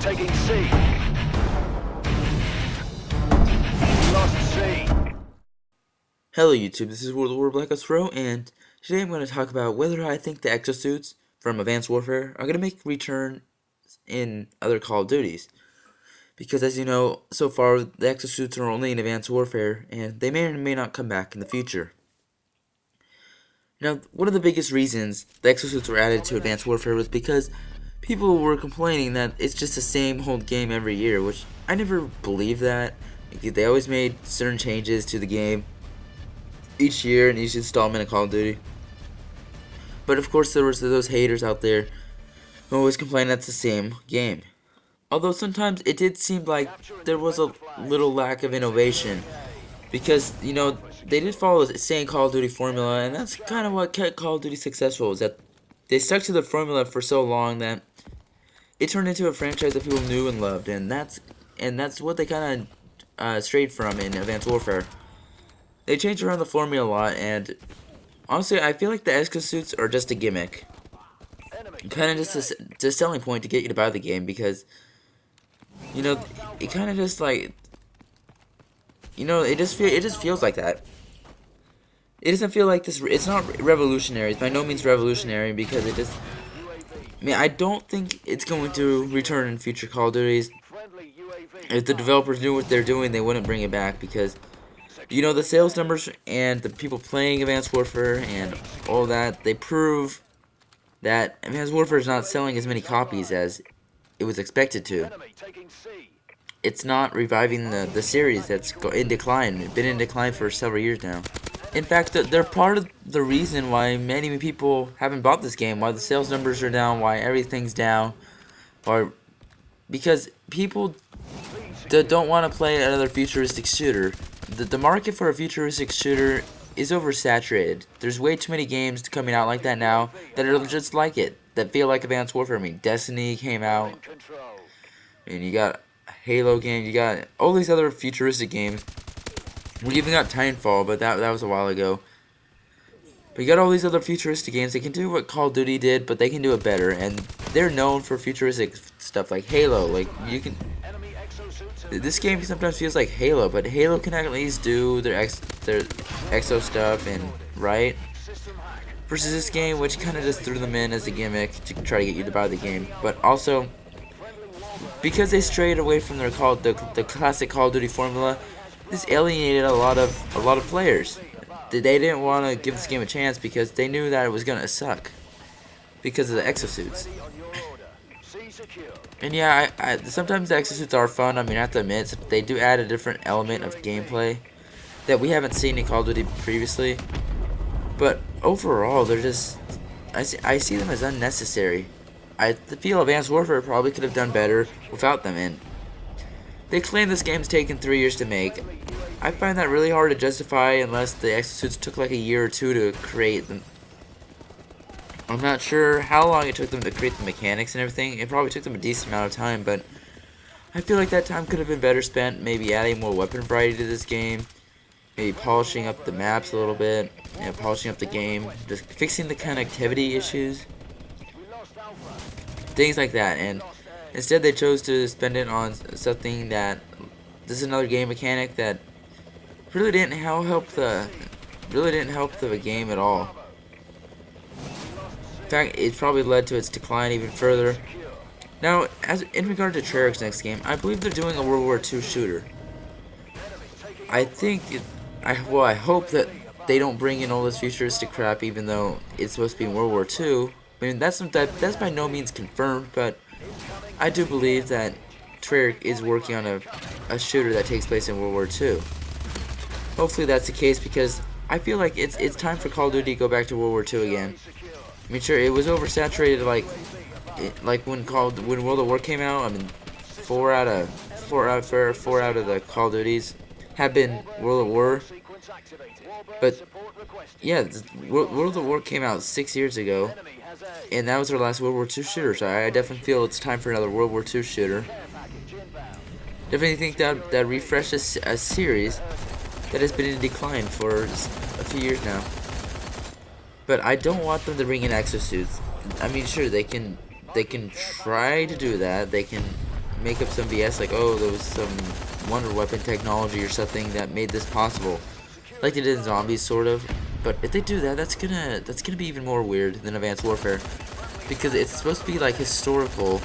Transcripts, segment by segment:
taking C. Lost C. Hello YouTube, this is World of War Black Ops Pro, and today I'm going to talk about whether I think the Exo Suits from Advanced Warfare are going to make a return in other Call of Duties. Because as you know, so far the Exo Suits are only in Advanced Warfare, and they may or may not come back in the future. Now, one of the biggest reasons the Exo Suits were added to Advanced Warfare was because people were complaining that it's just the same old game every year, which I never believed that. They always made certain changes to the game each year in each installment of Call of Duty. But of course there was those haters out there who always complain that's the same game. Although sometimes it did seem like there was a little lack of innovation. Because, you know, they did follow the same Call of Duty formula, and that's kind of what kept Call of Duty successful, is that they stuck to the formula for so long that it turned into a franchise that people knew and loved, and that's what they kind of strayed from in Advanced Warfare. They changed around the formula a lot, and honestly, I feel like the Exo Suits are just a gimmick. Kind of just a selling point to get you to buy the game, because, you know, it kind of just like, you know, it just feels like that. It doesn't feel like this. It's not revolutionary. It's by no means revolutionary, because it just. I mean, I don't think it's going to return in future Call of Duties. If the developers knew what they're doing, they wouldn't bring it back, because, you know, the sales numbers and the people playing Advanced Warfare and all that, they prove that Advanced Warfare is not selling as many copies as it was expected to. It's not reviving the series that's in decline. It's been in decline for several years now. In fact, they're part of the reason why many people haven't bought this game, why the sales numbers are down, why everything's down, or because people don't want to play another futuristic shooter. The market for a futuristic shooter is oversaturated. There's way too many games coming out like that now that are just like it, that feel like Advanced Warfare. I mean, Destiny came out, and you got Halo game, you got all these other futuristic games. We even got Titanfall, but that was a while ago. But you got all these other futuristic games. They can do what Call of Duty did, but they can do it better, and they're known for futuristic stuff like Halo. Like, you can. This game sometimes feels like Halo, but Halo can at least do their Exo stuff and right. Versus this game, which kind of just threw them in as a gimmick to try to get you to buy the game. But also, because they strayed away from their the classic Call of Duty formula, this alienated a lot of players. They didn't want to give this game a chance because they knew that it was gonna suck because of the Exo Suits. And yeah, sometimes the Exo Suits are fun. I mean, I have to admit, they do add a different element of gameplay that we haven't seen in Call of Duty previously. But overall, they're just, I see them as unnecessary. I feel Advanced Warfare probably could have done better without them in. They claim this game's taken 3 years to make. I find that really hard to justify unless the Exo Suits took like a year or two to create them. I'm not sure how long it took them to create the mechanics and everything. It probably took them a decent amount of time, but I feel like that time could have been better spent maybe adding more weapon variety to this game, maybe polishing up the maps a little bit, you know, polishing up the game, just fixing the connectivity issues, things like that. And instead they chose to spend it on something that, this is another game mechanic that really didn't help the game at all. In fact, it probably led to its decline even further. Now, in regard to Treyarch's next game, I believe they're doing a World War II shooter. I hope that they don't bring in all this futuristic crap, even though it's supposed to be in World War II. I mean, that's by no means confirmed, but I do believe that Treyarch is working on a shooter that takes place in World War II. Hopefully that's the case, because I feel like it's time for Call of Duty to go back to World War II again. I mean, sure, it was oversaturated like when World at War came out. I mean, four out of the Call of Duties have been World at War. But yeah, World at War came out 6 years ago, and that was our last World War II shooter. So I definitely feel it's time for another World War II shooter. Definitely think that refreshes a series that has been in decline for a few years now. But I don't want them to bring in Exo Suits. I mean, sure, they can try to do that. They can make up some BS like, oh, there was some wonder weapon technology or something that made this possible, like they did in Zombies, sort of. But if they do that, that's gonna be even more weird than Advanced Warfare, because it's supposed to be like historical,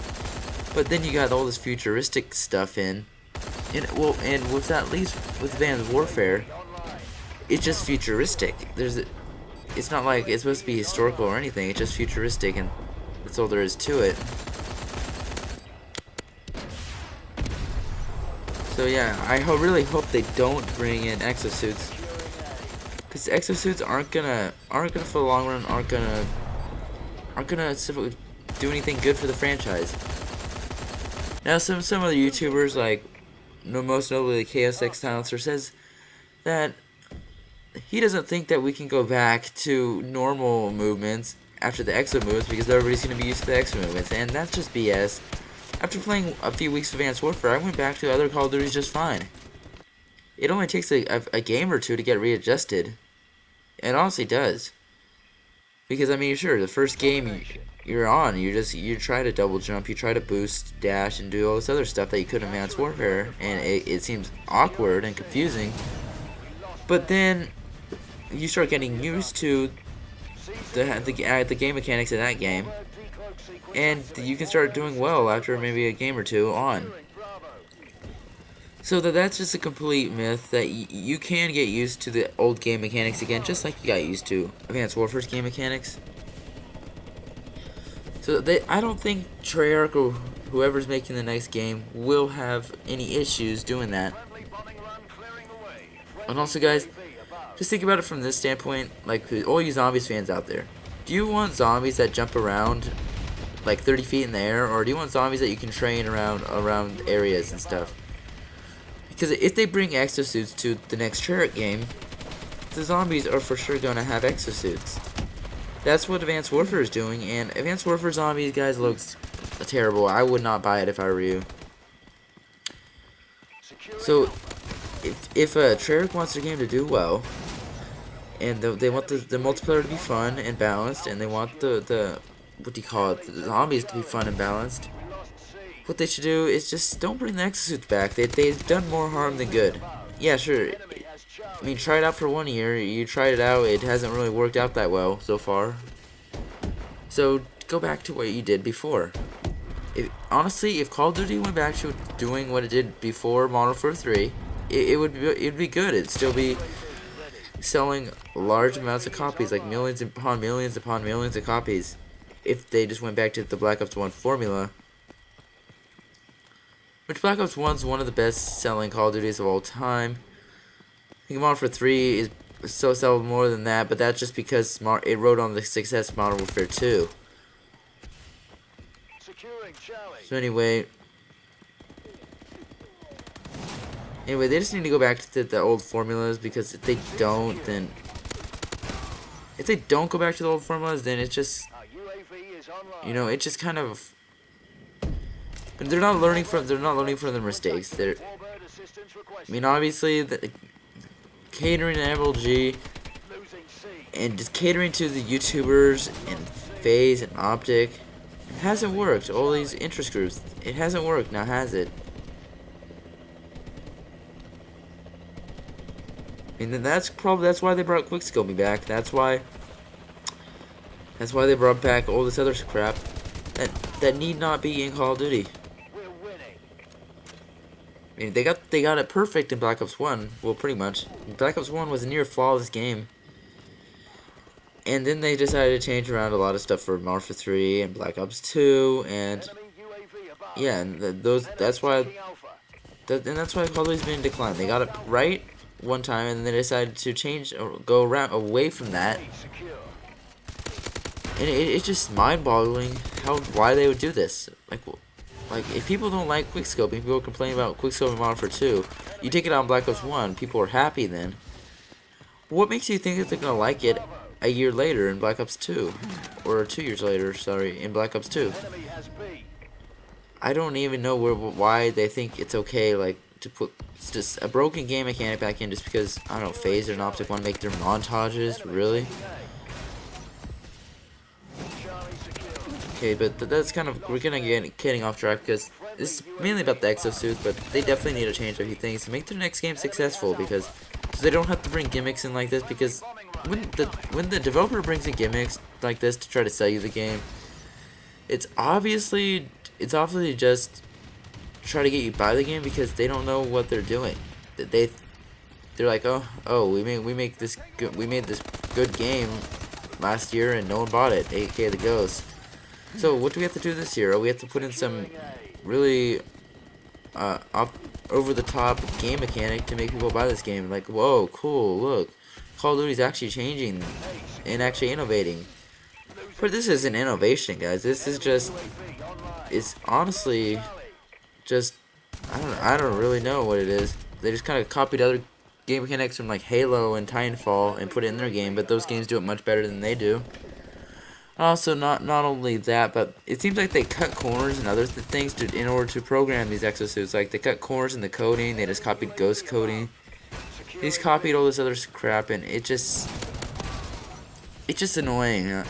but then you got all this futuristic stuff in, and with that, at least with Advanced Warfare, it's just futuristic. It's not like it's supposed to be historical or anything. It's just futuristic, and that's all there is to it. So yeah, I really hope they don't bring in Exo Suits, because Exo Suits aren't gonna for the long run aren't gonna do anything good for the franchise. Now some other YouTubers, like most notably Chaos X Silencer, says that he doesn't think that we can go back to normal movements after the Exo moves, because everybody's gonna be used to the Exo movements, and that's just BS. After playing a few weeks of Advanced Warfare, I went back to other Call of Duties just fine. It only takes a game or two to get readjusted. It honestly does. Because, I mean, sure, the first game you're on, you try to double jump, you try to boost, dash, and do all this other stuff that you could in Advanced Warfare, and it seems awkward and confusing. But then you start getting used to the game mechanics of that game, and you can start doing well after maybe a game or two on. So that's just a complete myth, that you can get used to the old game mechanics again, just like you got used to Advanced Warfare's game mechanics. So I don't think Treyarch or whoever's making the next game will have any issues doing that. And also, guys, just think about it from this standpoint, like all you Zombies fans out there. Do you want zombies that jump around like 30 feet in the air, or do you want zombies that you can train around areas and stuff? Because if they bring Exo Suits to the next Treyarch game, the zombies are for sure going to have Exo Suits. That's what Advanced Warfare is doing, and Advanced Warfare zombies, guys, looks terrible. I would not buy it if I were you. So, if Treyarch wants their game to do well, and they want the multiplayer to be fun and balanced, and they want the what do you call it, the zombies to be fun and balanced, what they should do is just don't bring the Exo Suits back. They've done more harm than good. Yeah, sure. I mean, try it out for 1 year. You tried it out. It hasn't really worked out that well so far. So go back to what you did before. Honestly, if Call of Duty went back to doing what it did before Modern Warfare 3, it'd be good. It'd still be selling large amounts of copies, like millions upon millions upon millions of copies, if they just went back to the Black Ops 1 formula. Which Black Ops 1 is one of the best selling Call of Duties of all time. I think Modern Warfare 3 is still sold more than that, but that's just because it rode on the success of Modern Warfare 2. So anyway, they just need to go back to the old formulas, because if they don't go back to the old formulas, then it's just, it's just kind of, but they're not learning from their mistakes. I mean, obviously, catering to MLG and just catering to the YouTubers and FaZe and Optic, it hasn't worked. All these interest groups, it hasn't worked. Now, has it? And then that's why they brought quickscoping back. That's why they brought back all this other crap that need not be in Call of Duty. I mean, they got it perfect in Black Ops 1. Well, pretty much. Black Ops 1 was a near flawless game. And then they decided to change around a lot of stuff for Modern Warfare 3 and Black Ops 2, and yeah, and that's why Call of Duty's been in decline. They got it right one time, and then they decided to change or go away from that. And it's just mind-boggling why they would do this. Like, if people don't like quickscoping, people complain about quickscoping Modern Warfare 2, you take it on Black Ops 1, people are happy then. What makes you think that they're going to like it a year later in Black Ops 2? Or 2 years later, sorry, in Black Ops 2? I don't even know why they think it's okay, like, to put just a broken game mechanic back in just because, I don't know, FaZe or Optic want to make their montages, really? Okay, but that's kind of, we're gonna get getting off track because it's mainly about the Exo Suits, but they definitely need to change a few things to make their next game successful, because so they don't have to bring gimmicks in like this, because when the developer brings in gimmicks like this to try to sell you the game, it's obviously just try to get you buy the game, because they don't know what they're doing. They're like, oh, we made this good game last year and no one bought it, aka the Ghost. So what do we have to do this year? Oh, we have to put in some really over the top game mechanic to make people buy this game. Like, whoa, cool, look, Call of Duty's actually changing and actually innovating. But this isn't innovation, guys. This is just, it's honestly just, I don't really know what it is. They just kind of copied other game mechanics from like Halo and Titanfall and put it in their game, but those games do it much better than they do. Also, not only that, but it seems like they cut corners and other things in order to program these Exo Suits. Like, they cut corners in the coding, they just copied ghost coding. He's copied all this other crap, and it's just annoying.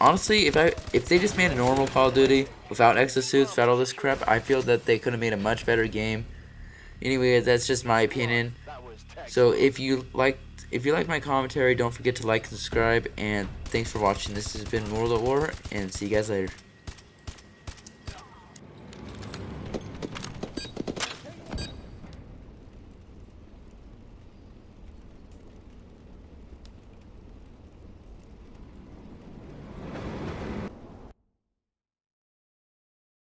Honestly, if they just made a normal Call of Duty without Exo Suits, without all this crap, I feel that they could have made a much better game. Anyway, that's just my opinion. So if you like my commentary, don't forget to like and subscribe, and thanks for watching. This has been World at War, and see you guys later.